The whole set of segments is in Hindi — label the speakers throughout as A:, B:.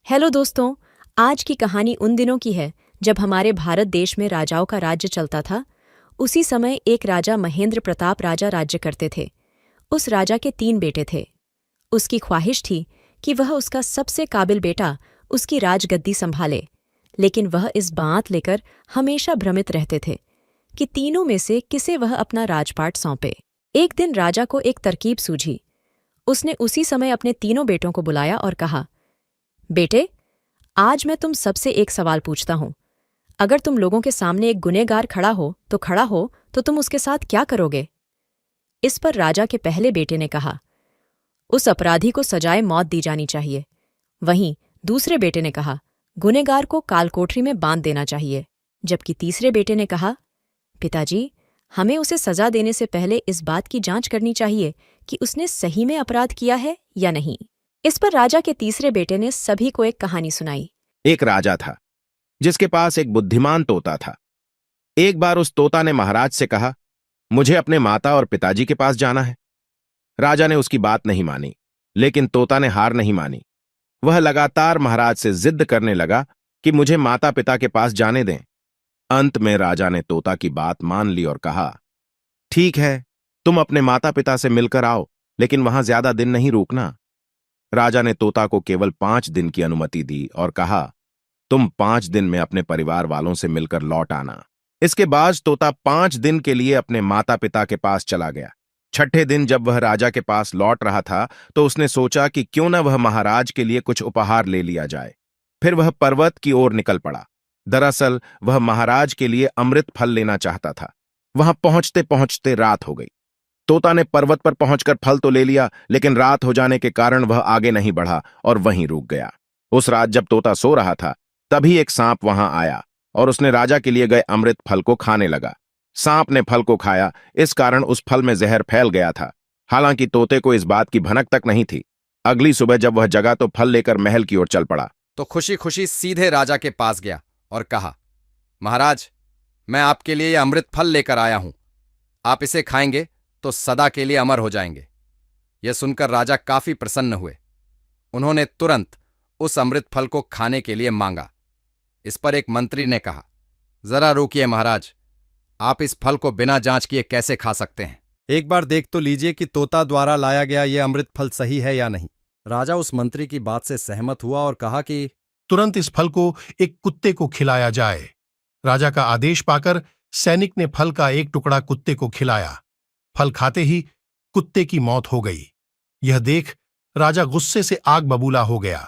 A: हेलो दोस्तों। आज की कहानी उन दिनों की है जब हमारे भारत देश में राजाओं का राज्य चलता था। उसी समय एक राजा महेंद्र प्रताप राजा राज्य करते थे। उस राजा के 3 बेटे थे। उसकी ख्वाहिश थी कि वह उसका सबसे काबिल बेटा उसकी राजगद्दी संभाले, लेकिन वह इस बात लेकर हमेशा भ्रमित रहते थे कि तीनों में से किसे वह अपना राजपाट सौंपे। एक दिन राजा को एक तरकीब सूझी। उसने उसी समय अपने तीनों बेटों को बुलाया और कहा, बेटे, आज मैं तुम सबसे एक सवाल पूछता हूं। अगर तुम लोगों के सामने एक गुनहगार खड़ा हो तो तुम उसके साथ क्या करोगे? इस पर राजा के पहले बेटे ने कहा, उस अपराधी को सजाए मौत दी जानी चाहिए। वहीं दूसरे बेटे ने कहा, गुनहगार को कालकोठरी में बांध देना चाहिए। जबकि तीसरे बेटे ने कहा, पिताजी, हमें उसे सजा देने से पहले इस बात की जांच करनी चाहिए कि उसने सही में अपराध किया है या नहीं। इस पर राजा के तीसरे बेटे ने सभी को एक कहानी सुनाई।
B: एक राजा था जिसके पास एक बुद्धिमान तोता था। एक बार उस तोता ने महाराज से कहा, मुझे अपने माता और पिताजी के पास जाना है। राजा ने उसकी बात नहीं मानी, लेकिन तोता ने हार नहीं मानी। वह लगातार महाराज से जिद करने लगा कि मुझे माता पिता के पास जाने दें। अंत में राजा ने तोता की बात मान ली और कहा, ठीक है, तुम अपने माता पिता से मिलकर आओ, लेकिन वहां ज्यादा दिन नहीं रुकना। राजा ने तोता को केवल 5 दिन की अनुमति दी और कहा, तुम 5 दिन में अपने परिवार वालों से मिलकर लौट आना। इसके बाद तोता 5 दिन के लिए अपने माता पिता के पास चला गया। छठे दिन जब वह राजा के पास लौट रहा था तो उसने सोचा कि क्यों न वह महाराज के लिए कुछ उपहार ले लिया जाए। फिर वह पर्वत की ओर निकल पड़ा। दरअसल वह महाराज के लिए अमृत फल लेना चाहता था। वहां पहुंचते पहुंचते रात हो गई। तोता ने पर्वत पर पहुंचकर फल तो ले लिया, लेकिन रात हो जाने के कारण वह आगे नहीं बढ़ा और वहीं रुक गया। उस रात जब तोता सो रहा था, तभी एक सांप वहां आया और उसने राजा के लिए गए अमृत फल को खाने लगा। सांप ने फल को खाया, इस कारण उस फल में जहर फैल गया था। हालांकि तोते को इस बात की भनक तक नहीं थी। अगली सुबह जब वह जगा तो फल लेकर महल की ओर चल पड़ा।
C: तो खुशी खुशी सीधे राजा के पास गया और कहा, महाराज, मैं आपके लिए यह अमृत फल लेकर आया हूं। आप इसे खाएंगे तो सदा के लिए अमर हो जाएंगे। यह सुनकर राजा काफी प्रसन्न हुए। उन्होंने तुरंत उस अमृत फल को खाने के लिए मांगा। इस पर एक मंत्री ने कहा, जरा रोकिए महाराज, आप इस फल को बिना जांच किए कैसे खा सकते हैं? एक बार देख तो लीजिए कि तोता द्वारा लाया गया यह अमृत फल सही है या नहीं। राजा उस मंत्री की बात से सहमत हुआ और कहा कि
D: तुरंत इस फल को एक कुत्ते को खिलाया जाए। राजा का आदेश पाकर सैनिक ने फल का एक टुकड़ा कुत्ते को खिलाया। फल खाते ही कुत्ते की मौत हो गई। यह देख राजा गुस्से से आग बबूला हो गया।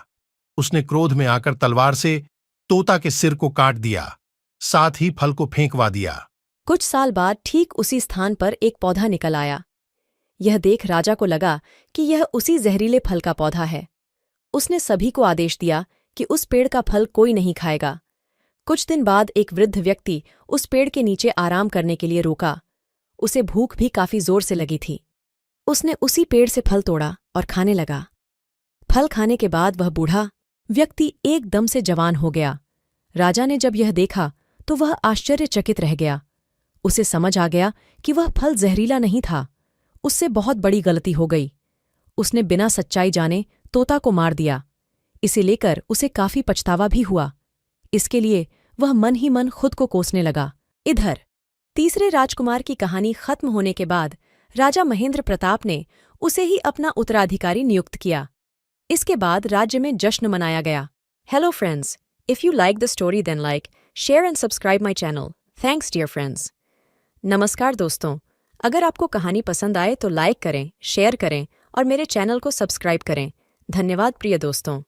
D: उसने क्रोध में आकर तलवार से तोता के सिर को काट दिया, साथ ही फल को फेंकवा दिया।
A: कुछ साल बाद ठीक उसी स्थान पर एक पौधा निकल आया। यह देख राजा को लगा कि यह उसी जहरीले फल का पौधा है। उसने सभी को आदेश दिया कि उस पेड़ का फल कोई नहीं खाएगा। कुछ दिन बाद एक वृद्ध व्यक्ति उस पेड़ के नीचे आराम करने के लिए रुका। उसे भूख भी काफी जोर से लगी थी। उसने उसी पेड़ से फल तोड़ा और खाने लगा। फल खाने के बाद वह बूढ़ा व्यक्ति एकदम से जवान हो गया। राजा ने जब यह देखा तो वह आश्चर्यचकित रह गया। उसे समझ आ गया कि वह फल जहरीला नहीं था। उससे बहुत बड़ी गलती हो गई। उसने बिना सच्चाई जाने तोता को मार दिया। इसे लेकर उसे काफी पछतावा भी हुआ। इसके लिए वह मन ही मन खुद को कोसने लगा। इधर तीसरे राजकुमार की कहानी खत्म होने के बाद राजा महेंद्र प्रताप ने उसे ही अपना उत्तराधिकारी नियुक्त किया। इसके बाद राज्य में जश्न मनाया गया। Hello friends, if you like the story then like, share and subscribe my channel. Thanks dear friends. नमस्कार दोस्तों, अगर आपको कहानी पसंद आए तो लाइक करें, शेयर करें और मेरे चैनल को सब्सक्राइब करें। धन्यवाद प्रिय दोस्तों।